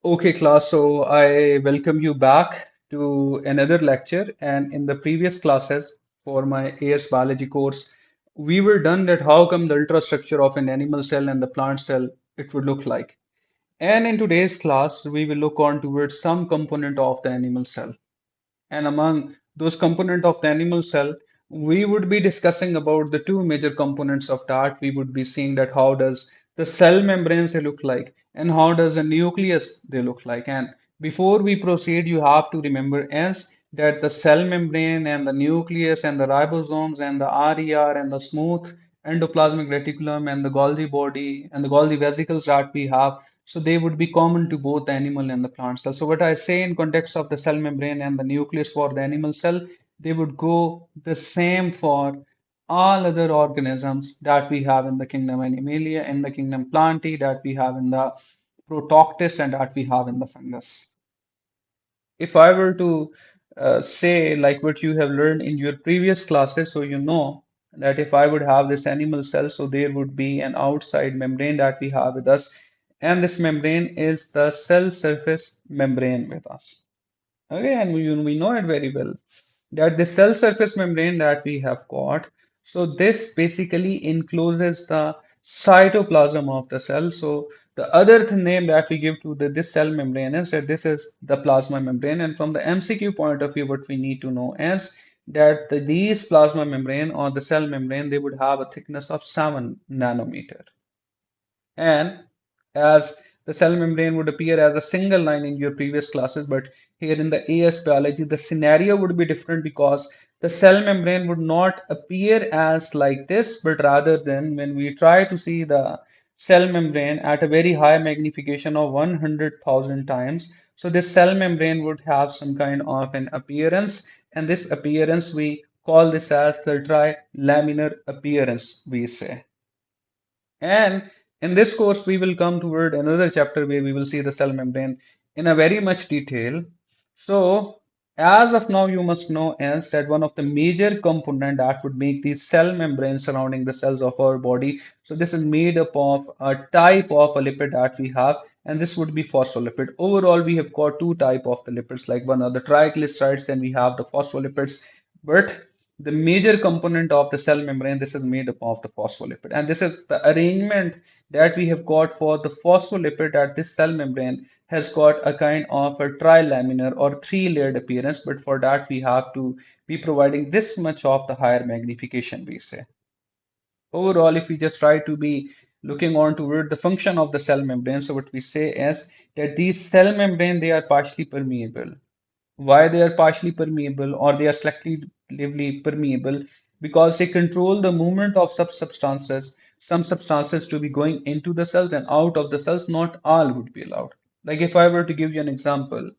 Okay, class. So I welcome you back to another lecture. And in the previous classes for my AS biology course, we were done that how come the ultrastructure of an animal cell and the plant cell it would look like. And in today's class, we will look on towards some component of the animal cell. And among those components of the animal cell, we would be discussing about the two major components of that. We would be seeing that how does the cell membranes they look like and how does the nucleus they look like. And before we proceed, you have to remember as that the cell membrane and the nucleus and the ribosomes and the RER and the smooth endoplasmic reticulum and the Golgi body and the Golgi vesicles that we have, so they would be common to both the animal and the plant cell. So what I say in context of the cell membrane and the nucleus for the animal cell, they would go the same for all other organisms that we have in the kingdom Animalia, in the kingdom Plantae, that we have in the Protoctus, and that we have in the fungus. If I were to say like what you have learned in your previous classes, so you know that if I would have this animal cell, so there would be an outside membrane that we have with us, and this membrane is the cell surface membrane with us. Okay, and we know it very well that the cell surface membrane that we have got, so this basically encloses the cytoplasm of the cell. So the other name that we give to this cell membrane is that this is the plasma membrane. And from the MCQ point of view, what we need to know is that these plasma membrane or the cell membrane, they would have a thickness of 7 nanometer. And as the cell membrane would appear as a single line in your previous classes, but here in the AS biology, the scenario would be different because the cell membrane would not appear as like this, but rather than when we try to see the cell membrane at a very high magnification of 100,000 times, so this cell membrane would have some kind of an appearance, and this appearance we call this as the trilaminar appearance, we say. And in this course, we will come toward another chapter where we will see the cell membrane in a very much detail. So, as of now, you must know is that one of the major component that would make the cell membrane surrounding the cells of our body. So, this is made up of a type of a lipid that we have, and this would be phospholipid. Overall, we have got two type of the lipids, like one are the triglycerides, then we have the phospholipids. But the major component of the cell membrane, this is made up of the phospholipid, and this is the arrangement that we have got for the phospholipid, that this cell membrane has got a kind of a trilaminar or three-layered appearance, but for that we have to be providing this much of the higher magnification, we say. Overall, if we just try to be looking on toward the function of the cell membrane, so what we say is that these cell membrane, they are partially permeable. Why they are partially permeable or they are selectively permeable? Because they control the movement of some substances to be going into the cells and out of the cells. Not all would be allowed. Like if I were to give you an example,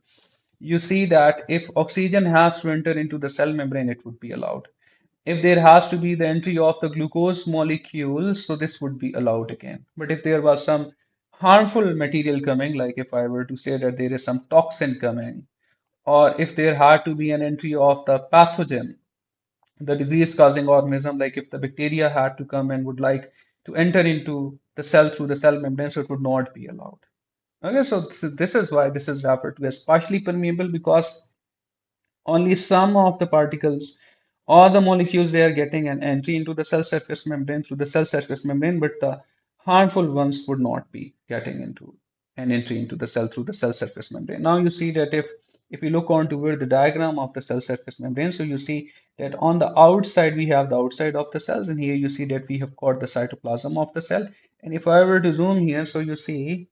you see that if oxygen has to enter into the cell membrane, it would be allowed. If there has to be the entry of the glucose molecules, so this would be allowed again. But if there was some harmful material coming, like if I were to say that there is some toxin coming, or if there had to be an entry of the pathogen, the disease causing organism, like if the bacteria had to come and would like to enter into the cell through the cell membrane, so it would not be allowed. Okay, so this is why this is referred to as partially permeable, because only some of the particles or the molecules they are getting an entry into the cell surface membrane through the cell surface membrane, but the harmful ones would not be getting into an entry into the cell through the cell surface membrane. Now you see that if you look on toward the diagram of the cell surface membrane, so you see that on the outside we have the outside of the cells, and here you see that we have got the cytoplasm of the cell. And if I were to zoom here, so you see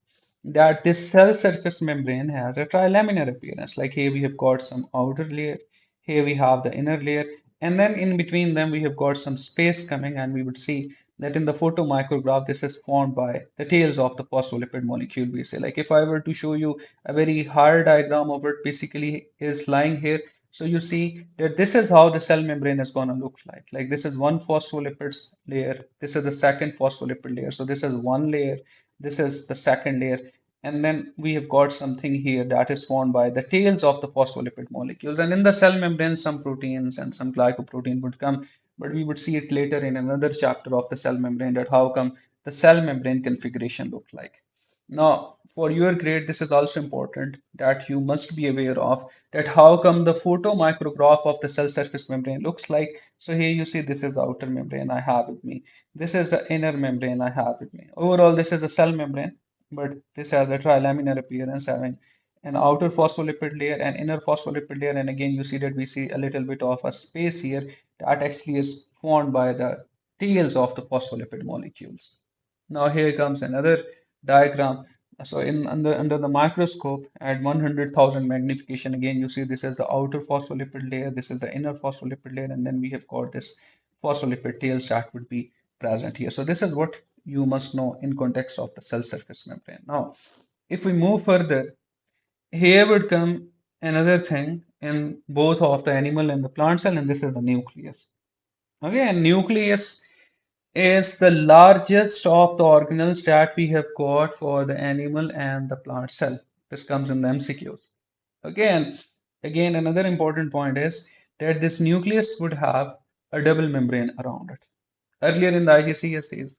that this cell surface membrane has a trilaminar appearance. Like here we have got some outer layer, here we have the inner layer, and then in between them we have got some space coming, and we would see that in the photomicrograph this is formed by the tails of the phospholipid molecule, we say. Like if I were to show you a very hard diagram of it, basically is lying here. So you see that this is how the cell membrane is going to look like. Like this is one phospholipids layer, this is the second phospholipid layer. So this is one layer, this is the second layer, and then we have got something here that is formed by the tails of the phospholipid molecules. And in the cell membrane, some proteins and some glycoprotein would come, but we would see it later in another chapter of the cell membrane that how come the cell membrane configuration look like. Now, for your grade, this is also important that you must be aware of that how come the photomicrograph of the cell surface membrane looks like. So here you see this is the outer membrane I have with me. This is the inner membrane I have with me. Overall, this is a cell membrane, but this has a trilaminar appearance having an outer phospholipid layer and inner phospholipid layer. And again, you see that we see a little bit of a space here that actually is formed by the tails of the phospholipid molecules. Now here comes another diagram. So in under the microscope at 100,000 magnification, again you see this is the outer phospholipid layer, this is the inner phospholipid layer, and then we have got this phospholipid tails that would be present here. So this is what you must know in context of the cell surface membrane. Now, if we move further, here would come another thing in both of the animal and the plant cell, and this is the nucleus. Okay, and nucleus is the largest of the organelles that we have got for the animal and the plant cell. This comes in the MCQs. Again, another important point is that this nucleus would have a double membrane around it. Earlier in the IGCSEs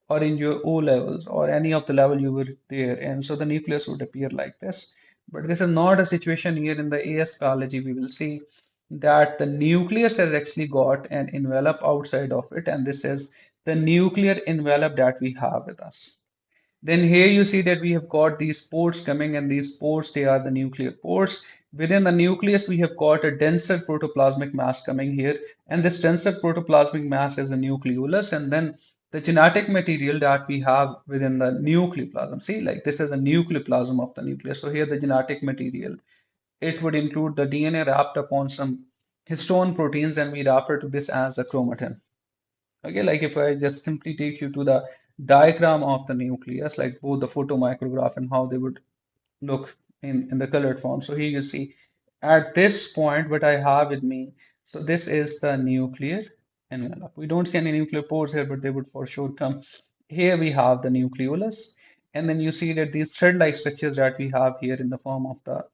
or in your O levels or any of the level you were there, and so the nucleus would appear like this. But this is not a situation here in the AS biology. We will see that the nucleus has actually got an envelope outside of it, and this is the nuclear envelope that we have with us. Then here you see that we have got these pores coming, and these pores, they are the nuclear pores. Within the nucleus, we have got a denser protoplasmic mass coming here, and this denser protoplasmic mass is a nucleolus, and then the genetic material that we have within the nucleoplasm. See, like this is the nucleoplasm of the nucleus. So here the genetic material, it would include the DNA wrapped upon some histone proteins, and we refer to this as a chromatin. Okay, like if I just simply take you to the diagram of the nucleus, like both the photomicrograph and how they would look in the colored form. So here you see at this point what I have with me. So this is the nuclear envelope. We don't see any nuclear pores here, but they would for sure come. Here we have the nucleolus, and then you see that these thread-like structures that we have here in the form of the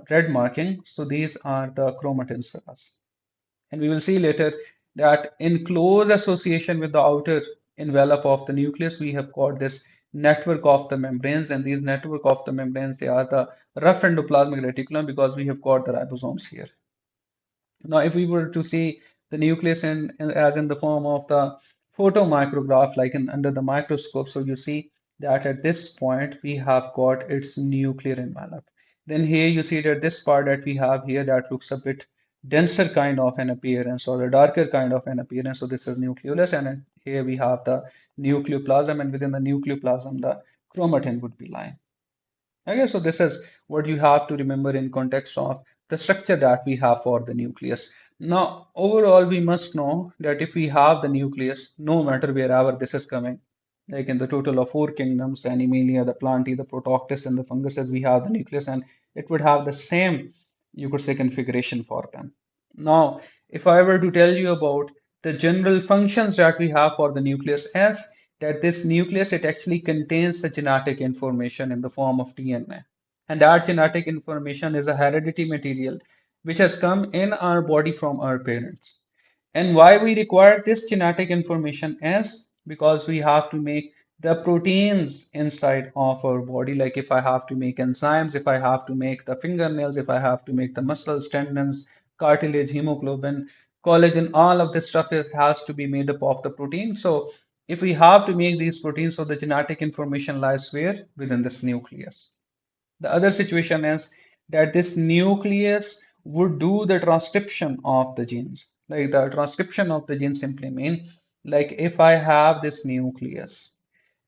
red marking. So these are the chromatins for us. And we will see later that in close association with the outer envelope of the nucleus, we have got this network of the membranes, and these network of the membranes, they are the rough endoplasmic reticulum because we have got the ribosomes here. Now, if we were to see the nucleus as in the form of the photomicrograph, like under the microscope, so you see that at this point we have got its nuclear envelope. Then here you see that this part that we have here that looks a bit denser kind of an appearance or a darker kind of an appearance. So this is nucleolus, and then here we have the nucleoplasm, and within the nucleoplasm the chromatin would be lying. Okay, so this is what you have to remember in context of the structure that we have for the nucleus. Now, overall, we must know that if we have the nucleus, no matter wherever this is coming, like in the total of four kingdoms, the Animalia, the Plantae, the Protoctus, and the funguses, we have the nucleus, and it would have the same, you could say, configuration for them. Now, if I were to tell you about the general functions that we have for the nucleus, as that this nucleus, it actually contains the genetic information in the form of DNA, and that genetic information is a heredity material which has come in our body from our parents. And why we require this genetic information is because we have to make the proteins inside of our body. Like if I have to make enzymes, if I have to make the fingernails, if I have to make the muscles, tendons, cartilage, hemoglobin, collagen, all of this stuff, it has to be made up of the protein. So if we have to make these proteins, so the genetic information lies where? Within this nucleus. The other situation is that this nucleus would do the transcription of the genes. Like the transcription of the genes simply mean, like if I have this nucleus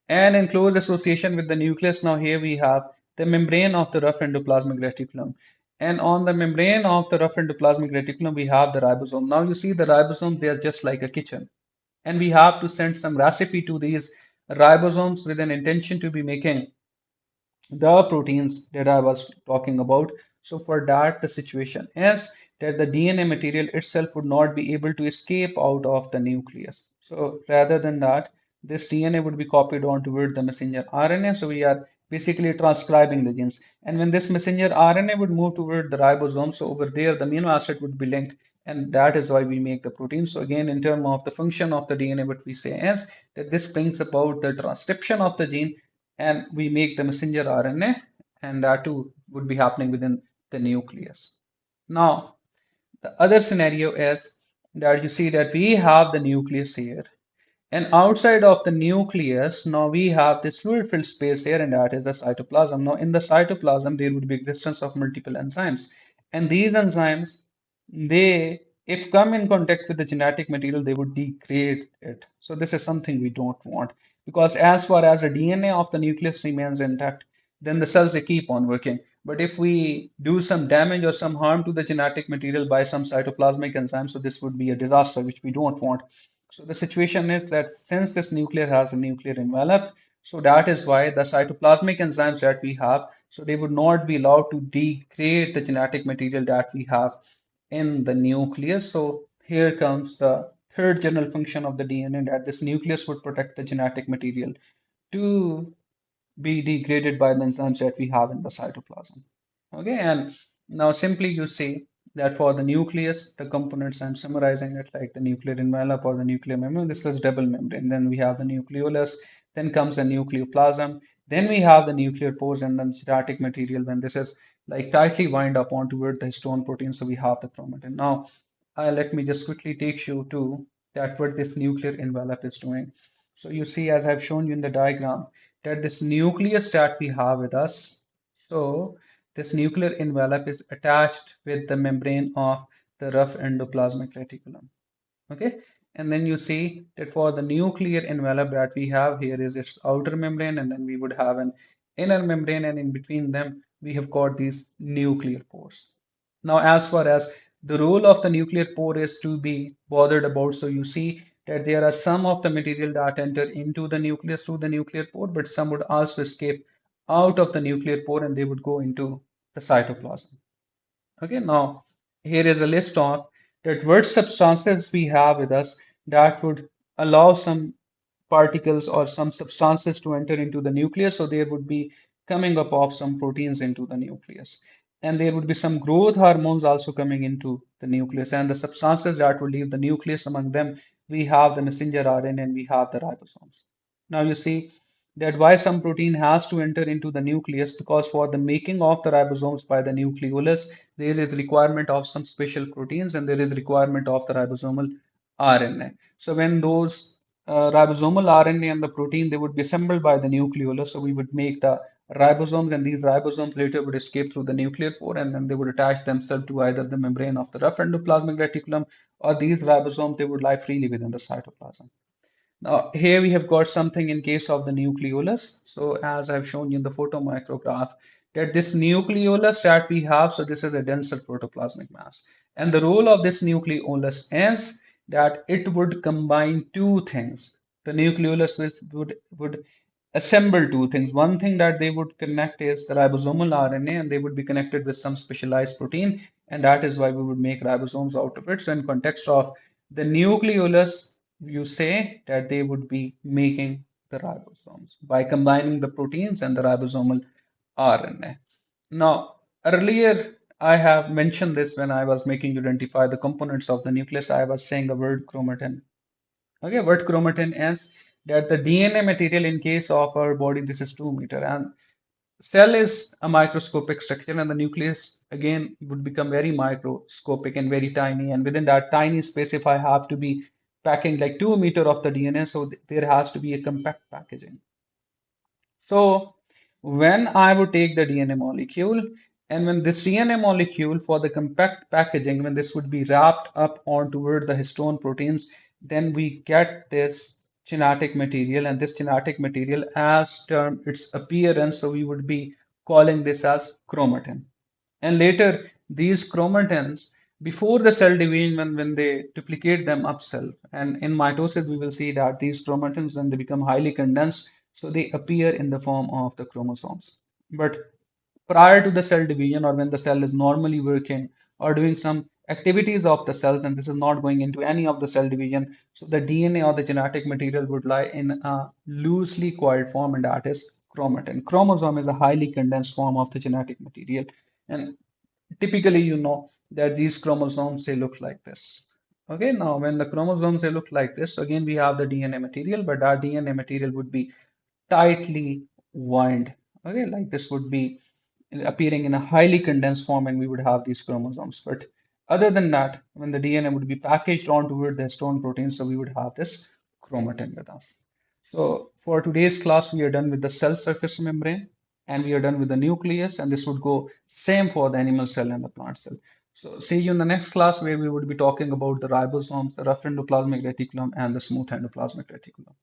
and in close association with the nucleus, now here we have the membrane of the rough endoplasmic reticulum. And on the membrane of the rough endoplasmic reticulum, we have the ribosome. Now you see the ribosome, they are just like a kitchen. And we have to send some recipe to these ribosomes with an intention to be making the proteins that I was talking about. So for that, the situation is that the DNA material itself would not be able to escape out of the nucleus. So rather than that, this DNA would be copied on toward the messenger RNA. So we are basically transcribing the genes. And when this messenger RNA would move toward the ribosome, so over there the amino acid would be linked, and that is why we make the protein. So again, in terms of the function of the DNA, what we say is that this brings about the transcription of the gene and we make the messenger RNA, and that too would be happening within the nucleus. Now, the other scenario is that you see that we have the nucleus here, and outside of the nucleus, now we have this fluid filled space here, and that is the cytoplasm. Now, in the cytoplasm, there would be existence of multiple enzymes. And these enzymes, they, if come in contact with the genetic material, they would degrade it. So this is something we don't want. Because as far as the DNA of the nucleus remains intact, then the cells they keep on working. But if we do some damage or some harm to the genetic material by some cytoplasmic enzyme, so this would be a disaster, which we don't want. So the situation is that since this nuclear has a nuclear envelope, so that is why the cytoplasmic enzymes that we have, so they would not be allowed to degrade the genetic material that we have in the nucleus. So here comes the third general function of the DNA, that this nucleus would protect the genetic material to be degraded by the enzymes that we have in the cytoplasm. Okay, and now simply you see that for the nucleus, the components I'm summarizing it like the nuclear envelope or the nuclear membrane. This is double membrane. Then we have the nucleolus, then comes the nucleoplasm, then we have the nuclear pores and then genetic material. When this is like tightly wind up onto it, the histone protein, so we have the chromatin. Now, let me just quickly take you to that what this nuclear envelope is doing. So you see, as I've shown you in the diagram, that this nucleus that we have with us, so this nuclear envelope is attached with the membrane of the rough endoplasmic reticulum. Okay, and then you see that for the nuclear envelope that we have here is its outer membrane, and then we would have an inner membrane, and in between them we have got these nuclear pores. Now, as far as the role of the nuclear pore is to be bothered about, so you see that there are some of the material that enter into the nucleus through the nuclear pore, but some would also escape out of the nuclear pore and they would go into the cytoplasm. Okay, now here is a list of that what substances we have with us that would allow some particles or some substances to enter into the nucleus. So there would be coming up of some proteins into the nucleus. And there would be some growth hormones also coming into the nucleus. And the substances that will leave the nucleus, among them, we have the messenger RNA and we have the ribosomes. Now you see that why some protein has to enter into the nucleus, because for the making of the ribosomes by the nucleolus, there is requirement of some special proteins and there is requirement of the ribosomal RNA. So when those ribosomal RNA and the protein, they would be assembled by the nucleolus. So we would make the ribosomes, and these ribosomes later would escape through the nuclear pore, and then they would attach themselves to either the membrane of the rough endoplasmic reticulum, or these ribosomes, they would lie freely within the cytoplasm. Now, here we have got something in case of the nucleolus. So as I've shown you in the photomicrograph, that this nucleolus that we have, so this is a denser protoplasmic mass. And the role of this nucleolus is that it would combine two things. The nucleolus would assemble two things. One thing that they would connect is the ribosomal RNA, and they would be connected with some specialized protein, and that is why we would make ribosomes out of it. So in context of the nucleolus, you say that they would be making the ribosomes by combining the proteins and the ribosomal RNA. Now, earlier I have mentioned this when I was making you identify the components of the nucleus. I was saying the word chromatin. Okay, what chromatin is that the DNA material in case of our body, this is 2 meter, and cell is a microscopic structure, and the nucleus again would become very microscopic and very tiny. And within that tiny space, if I have to be packing like 2 meter of the DNA, so there has to be a compact packaging. So when I would take the DNA molecule, and when this DNA molecule for the compact packaging, when this would be wrapped up on toward the histone proteins, then we get this genetic material, and this genetic material as term its appearance, so we would be calling this as chromatin. And later, these chromatins, before the cell division, when they duplicate them upself, and in mitosis, we will see that these chromatins, when they become highly condensed, so they appear in the form of the chromosomes. But prior to the cell division, or when the cell is normally working or doing some activities of the cells, and this is not going into any of the cell division, so the DNA or the genetic material would lie in a loosely coiled form, and that is chromatin. Chromosome is a highly condensed form of the genetic material, and typically you know that these chromosomes they look like this. Okay, now when the chromosomes they look like this, again we have the DNA material, but our DNA material would be tightly wind. Okay, like this would be appearing in a highly condensed form and we would have these chromosomes. But other than that, when the DNA would be packaged onto it, the histone protein, so we would have this chromatin with us. So for today's class, we are done with the cell surface membrane and we are done with the nucleus, and this would go same for the animal cell and the plant cell. So see you in the next class where we would be talking about the ribosomes, the rough endoplasmic reticulum, and the smooth endoplasmic reticulum.